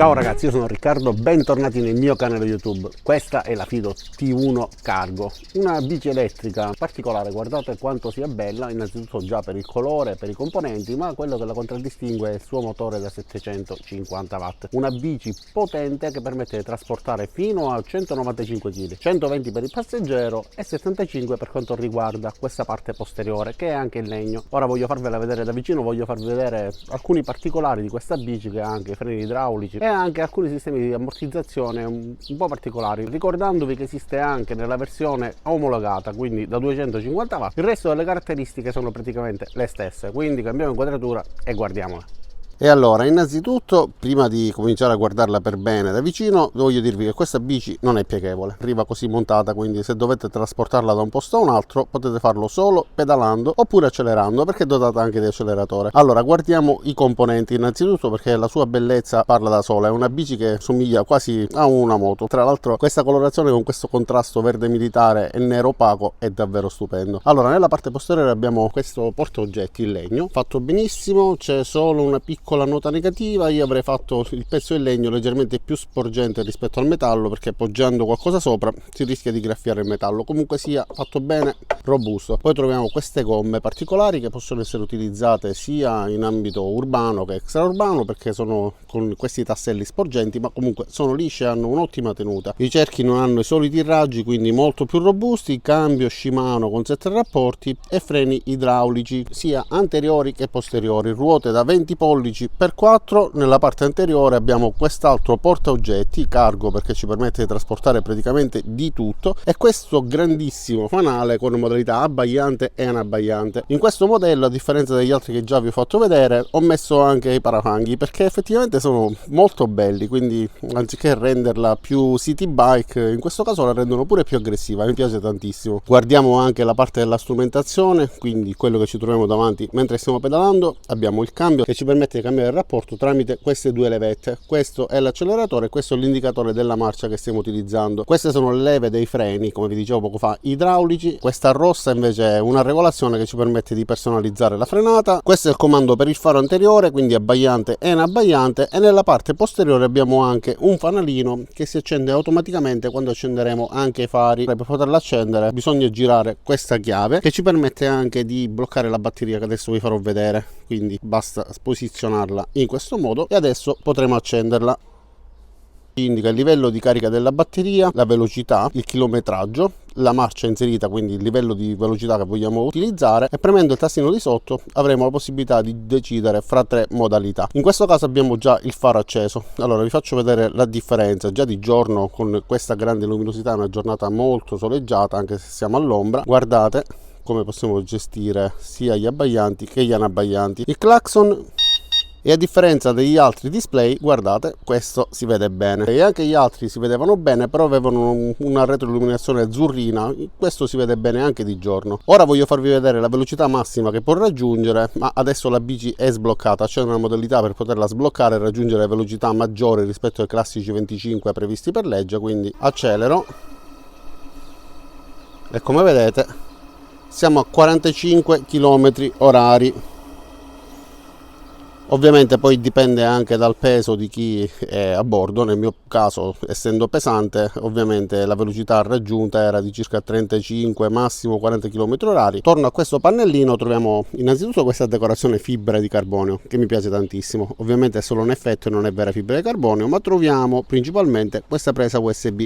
Ciao ragazzi, io sono Riccardo, bentornati nel mio canale YouTube. Questa è la Fido T1 Cargo, una bici elettrica particolare. Guardate quanto sia bella, innanzitutto già per il colore, per i componenti, ma quello che la contraddistingue è il suo motore da 750 watt. Una bici potente che permette di trasportare fino a 195 kg, 120 per il passeggero e 75 per quanto riguarda questa parte posteriore, che è anche in legno. Ora voglio farvela vedere da vicino, voglio farvi vedere alcuni particolari di questa bici, che ha anche freni idraulici e anche alcuni sistemi di ammortizzazione un po' particolari, ricordandovi che esiste anche nella versione omologata, quindi da 250 watt. Il resto delle caratteristiche sono praticamente le stesse, quindi cambiamo inquadratura e guardiamola. E allora, innanzitutto, prima di cominciare a guardarla per bene da vicino, voglio dirvi che questa bici non è pieghevole, arriva così montata, quindi se dovete trasportarla da un posto a un altro potete farlo solo pedalando oppure accelerando, perché è dotata anche di acceleratore. Allora, guardiamo i componenti innanzitutto, perché la sua bellezza parla da sola. È una bici che somiglia quasi a una moto, tra l'altro questa colorazione con questo contrasto verde militare e nero opaco è davvero stupendo. Allora, nella parte posteriore abbiamo questo portaoggetti in legno fatto benissimo, c'è solo una piccola nota negativa. Io avrei fatto il pezzo in legno leggermente più sporgente rispetto al metallo, perché appoggiando qualcosa sopra si rischia di graffiare il metallo. Comunque sia, fatto bene, robusto. Poi troviamo queste gomme particolari che possono essere utilizzate sia in ambito urbano che extraurbano, perché sono con questi tasselli sporgenti, ma comunque sono lisce e hanno un'ottima tenuta. I cerchi non hanno i soliti raggi, quindi molto più robusti. Cambio Shimano con 7 rapporti e freni idraulici sia anteriori che posteriori, ruote da 20 pollici per 4. Nella parte anteriore abbiamo quest'altro portaoggetti cargo, perché ci permette di trasportare praticamente di tutto, e questo grandissimo fanale con modalità abbagliante e anabbagliante. In questo modello, a differenza degli altri che già vi ho fatto vedere, ho messo anche i parafanghi, perché effettivamente sono molto belli, quindi anziché renderla più city bike, in questo caso la rendono pure più aggressiva. Mi piace tantissimo. Guardiamo anche la parte della strumentazione, quindi quello che ci troviamo davanti mentre stiamo pedalando. Abbiamo il cambio che ci permette di cambiare il rapporto tramite queste due levette. Questo è l'acceleratore, questo è l'indicatore della marcia che stiamo utilizzando. Queste sono le leve dei freni, come vi dicevo poco fa, idraulici. Questa rossa invece è una regolazione che ci permette di personalizzare la frenata. Questo è il comando per il faro anteriore, quindi abbagliante e inabbagliante, e nella parte posteriore abbiamo anche un fanalino che si accende automaticamente quando accenderemo anche i fari. Per poterla accendere bisogna girare questa chiave, che ci permette anche di bloccare la batteria, che adesso vi farò vedere. Quindi basta posizionarla in questo modo e adesso potremo accenderla. Indica il livello di carica della batteria, la velocità, il chilometraggio, la marcia inserita, quindi il livello di velocità che vogliamo utilizzare, e premendo il tastino di sotto avremo la possibilità di decidere fra 3 modalità. In questo caso abbiamo già il faro acceso. Allora vi faccio vedere la differenza. Già di giorno, con questa grande luminosità, è una giornata molto soleggiata, anche se siamo all'ombra. Guardate come possiamo gestire sia gli abbaglianti che gli anabbaglianti. Il clacson, e a differenza degli altri display, guardate, questo si vede bene, e anche gli altri si vedevano bene, però avevano una retroilluminazione azzurrina. Questo si vede bene anche di giorno. Ora voglio farvi vedere la velocità massima che può raggiungere, ma adesso la bici è sbloccata. C'è una modalità per poterla sbloccare e raggiungere velocità maggiori rispetto ai classici 25 previsti per legge. Quindi accelero e come vedete siamo a 45 km orari. Ovviamente poi dipende anche dal peso di chi è a bordo. Nel mio caso, essendo pesante, ovviamente la velocità raggiunta era di circa 35, massimo 40 km orari. Torno a questo pannellino, troviamo innanzitutto questa decorazione fibra di carbonio che mi piace tantissimo. Ovviamente è solo un effetto e non è vera fibra di carbonio, ma troviamo principalmente questa presa USB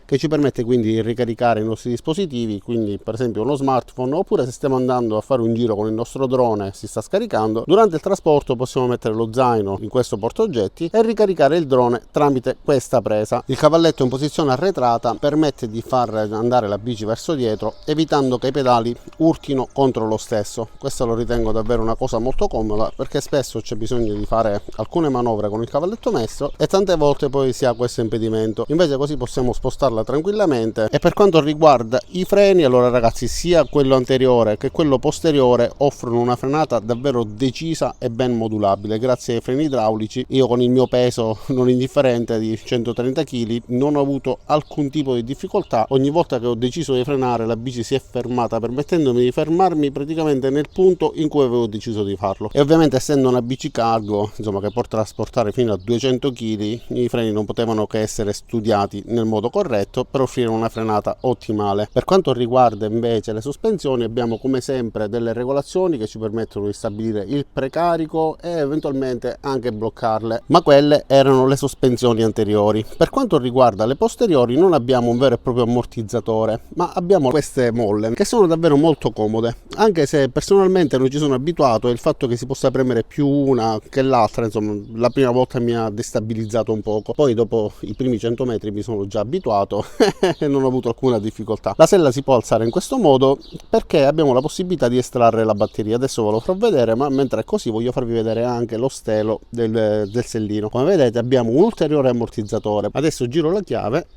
che ci permette quindi di ricaricare i nostri dispositivi, quindi per esempio uno smartphone, oppure se stiamo andando a fare un giro con il nostro drone, si sta scaricando, durante il trasporto possiamo mettere lo zaino in questo portaoggetti e ricaricare il drone tramite questa presa. Il cavalletto in posizione arretrata permette di far andare la bici verso dietro, evitando che i pedali urtino contro lo stesso. Questo lo ritengo davvero una cosa molto comoda, perché spesso c'è bisogno di fare alcune manovre con il cavalletto messo e tante volte poi si ha questo impedimento. Invece così possiamo spostarla utilizzarla tranquillamente. E per quanto riguarda i freni, allora ragazzi, sia quello anteriore che quello posteriore offrono una frenata davvero decisa e ben modulabile grazie ai freni idraulici. Io con il mio peso non indifferente di 130 kg non ho avuto alcun tipo di difficoltà. Ogni volta che ho deciso di frenare la bici si è fermata, permettendomi di fermarmi praticamente nel punto in cui avevo deciso di farlo. E ovviamente, essendo una bici cargo, insomma, che può trasportare fino a 200 kg, i freni non potevano che essere studiati nel modo corretto per offrire una frenata ottimale. Per quanto riguarda invece le sospensioni, abbiamo come sempre delle regolazioni che ci permettono di stabilire il precarico e eventualmente anche bloccarle, ma quelle erano le sospensioni anteriori. Per quanto riguarda le posteriori non abbiamo un vero e proprio ammortizzatore, ma abbiamo queste molle che sono davvero molto comode, anche se personalmente non ci sono abituato, e il fatto che si possa premere più una che l'altra, insomma, la prima volta mi ha destabilizzato un poco. Poi dopo i primi 100 metri mi sono già abituato e non ho avuto alcuna difficoltà. La sella si può alzare in questo modo perché abbiamo la possibilità di estrarre la batteria. Adesso ve lo farò vedere, ma mentre è così voglio farvi vedere anche lo stelo del sellino. Come vedete abbiamo un ulteriore ammortizzatore. Adesso giro la chiave,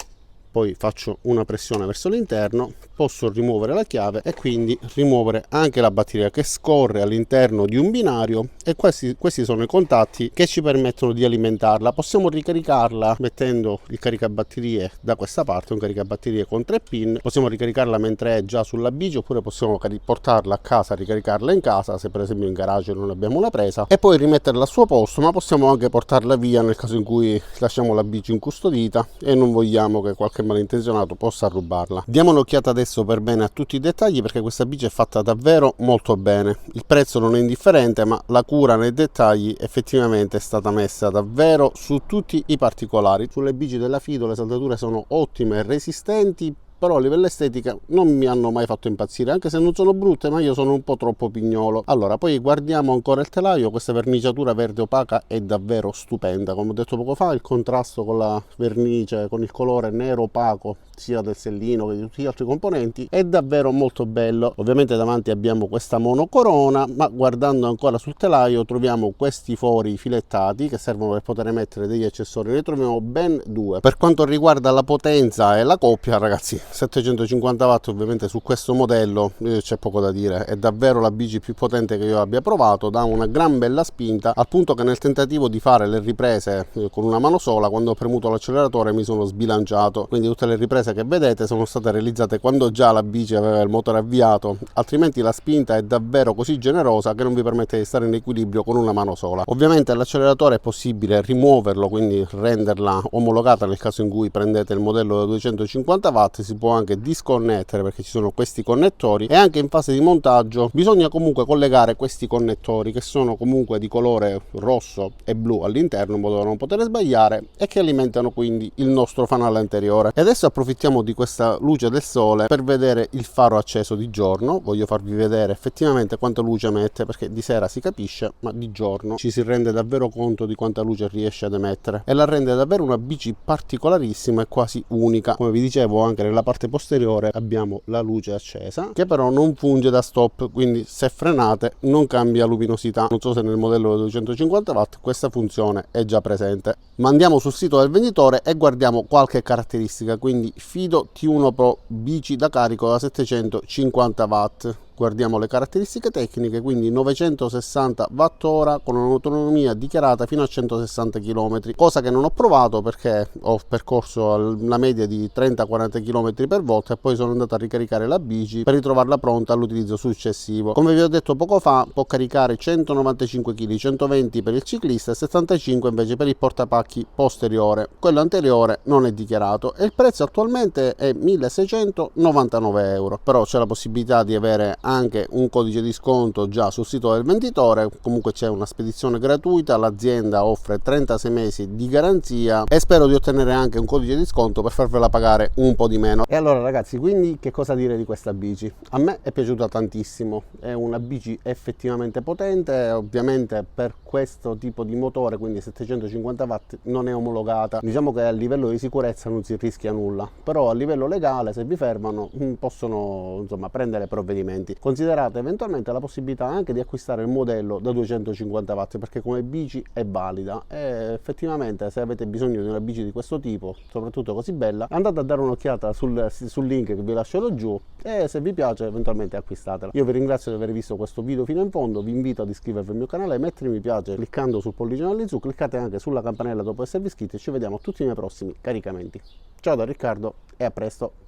poi faccio una pressione verso l'interno, posso rimuovere la chiave e quindi rimuovere anche la batteria che scorre all'interno di un binario, e questi sono i contatti che ci permettono di alimentarla. Possiamo ricaricarla mettendo il caricabatterie da questa parte, un caricabatterie con 3 pin. Possiamo ricaricarla mentre è già sulla bici, oppure possiamo portarla a casa, ricaricarla in casa se per esempio in garage non abbiamo una presa, e poi rimetterla al suo posto. Ma possiamo anche portarla via nel caso in cui lasciamo la bici incustodita e non vogliamo che qualche malintenzionato possa rubarla. Diamo un'occhiata adesso per bene a tutti i dettagli, perché questa bici è fatta davvero molto bene. Il prezzo non è indifferente, ma la cura nei dettagli effettivamente è stata messa davvero su tutti i particolari. Sulle bici della Fido le saldature sono ottime e resistenti, però a livello estetica non mi hanno mai fatto impazzire, anche se non sono brutte, ma io sono un po' troppo pignolo. Allora, poi guardiamo ancora il telaio. Questa verniciatura verde opaca è davvero stupenda. Come ho detto poco fa, il contrasto con la vernice, con il colore nero opaco sia del sellino che di tutti gli altri componenti, è davvero molto bello. Ovviamente davanti abbiamo questa monocorona, ma guardando ancora sul telaio troviamo questi fori filettati che servono per poter mettere degli accessori. Ne troviamo ben 2. Per quanto riguarda la potenza e la coppia, ragazzi, 750 watt ovviamente su questo modello c'è poco da dire. È davvero la bici più potente che io abbia provato, dà una gran bella spinta, al punto che nel tentativo di fare le riprese con una mano sola, quando ho premuto l'acceleratore mi sono sbilanciato. Quindi tutte le riprese che vedete sono state realizzate quando già la bici aveva il motore avviato, altrimenti la spinta è davvero così generosa che non vi permette di stare in equilibrio con una mano sola. Ovviamente l'acceleratore è possibile rimuoverlo, quindi renderla omologata nel caso in cui prendete il modello da 250 watt. Si può anche disconnettere perché ci sono questi connettori, e anche in fase di montaggio bisogna comunque collegare questi connettori, che sono comunque di colore rosso e blu all'interno, in modo da non poter sbagliare, e che alimentano quindi il nostro fanale anteriore. E adesso approfittiamo di questa luce del sole per vedere il faro acceso di giorno. Voglio farvi vedere effettivamente quanta luce emette, perché di sera si capisce, ma di giorno ci si rende davvero conto di quanta luce riesce ad emettere, e la rende davvero una bici particolarissima e quasi unica. Come vi dicevo, anche nella parte posteriore abbiamo la luce accesa, che però non funge da stop, quindi se frenate non cambia luminosità. Non so se nel modello da 250 watt questa funzione è già presente. Ma andiamo sul sito del venditore e guardiamo qualche caratteristica. Quindi Fido T1 Pro, bici da carico da 750 watt. Guardiamo le caratteristiche tecniche, quindi 960 Wh con un'autonomia dichiarata fino a 160 km, cosa che non ho provato perché ho percorso la media di 30-40 km per volta e poi sono andato a ricaricare la bici per ritrovarla pronta all'utilizzo successivo. Come vi ho detto poco fa, può caricare 195 kg, 120 per il ciclista e 75 invece per il portapacchi posteriore. Quello anteriore non è dichiarato e il prezzo attualmente è 1699 euro, però c'è la possibilità di avere anche un codice di sconto già sul sito del venditore. Comunque c'è una spedizione gratuita, l'azienda offre 36 mesi di garanzia e spero di ottenere anche un codice di sconto per farvela pagare un po' di meno. E allora ragazzi, quindi che cosa dire di questa bici? A me è piaciuta tantissimo, è una bici effettivamente potente. Ovviamente per questo tipo di motore, quindi 750 watt, non è omologata. Diciamo che a livello di sicurezza non si rischia nulla, però a livello legale se vi fermano possono insomma prendere provvedimenti. componenti. Considerate eventualmente la possibilità anche di acquistare il modello da 250 watt, perché come bici è valida e effettivamente se avete bisogno di una bici di questo tipo, soprattutto così bella, andate a dare un'occhiata sul link che vi lascerò giù e se vi piace eventualmente acquistatela. Io vi ringrazio di aver visto questo video fino in fondo, vi invito ad iscrivervi al mio canale, mettere mi piace cliccando sul pollice all'insù, cliccate anche sulla campanella dopo esservi iscritti e ci vediamo a tutti i miei prossimi caricamenti. Ciao da Riccardo e a presto!